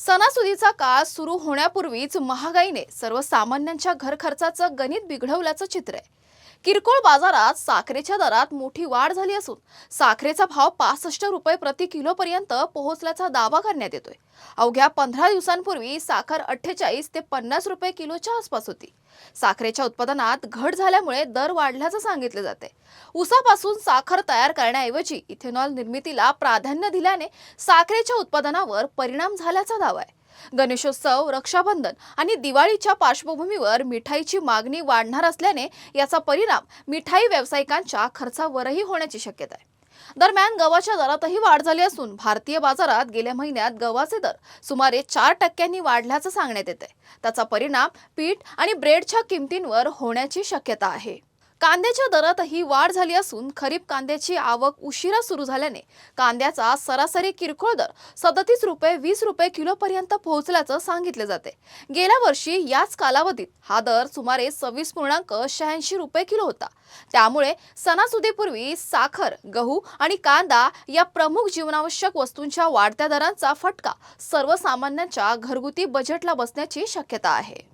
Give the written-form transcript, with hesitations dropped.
सणासुदीचा काळ सुरू होण्यापूर्वीच महागाईने सर्वसामान्यांच्या घर खर्चाचं गणित बिघडवल्याचं चित्र आहे। किरकोळ बाजारात साखरेच्या दरात मोठी वाढ झाली असून साखरेचा भाव 65 रुपये प्रति किलो पर्यंत पोहोचल्याचा दावा करण्यात येतोय। अवघ्या 15 दिवसांपूर्वी साखर 48 ते 50 रुपये किलोच्या आसपास होती। साखरेच्या उत्पादनात घट झाल्यामुळे दर वाढल्याचं सांगितले जाते। ऊसापासून साखर तयार करण्याऐवजी इथेनॉल निर्मितीला प्राधान्य दिल्याने साखरेच्या उत्पादनावर परिणाम झाल्याचा दावा आहे। गणेशोत्सव, रक्षाबंधन आणि दिवाळीच्या पार्श्वभूमीवर मिठाईची मागणी वाढणार असल्याने याचा परिणाम मिठाई व्यावसायिकांच्या खर्चावरही होण्याची शक्यता आहे। दरम्यान गव्हाच्या दरातही वाढ झाली असून भारतीय बाजारात गेल्या महिन्यात गव्हाचे दर सुमारे 4% वाढल्याचं सांगण्यात येते। त्याचा परिणाम पीठ आणि ब्रेडच्या किमतींवर होण्याची शक्यता आहे। कांद्याच्या दरातही वाढ झाली असून खरीप कांद्याची आवक उशिरा सुरू झाल्याने कांद्याचा सरासरी किरकोळ दर 37 रुपये 20 रुपये किलो पर्यंत पोहोचल्याचं सांगितले जाते। गेल्या वर्षी याच कालावधीत हा दर सुमारे 26.86 रुपये किलो होता। त्यामुळे सणासुदीपूर्वी साखर, गहू आणि कांदा या प्रमुख जीवनावश्यक वस्तूंच्या वाढत्या दरांचा फटका सर्वसामान्यांच्या घरगुती बजेटला बसण्याची शक्यता आहे।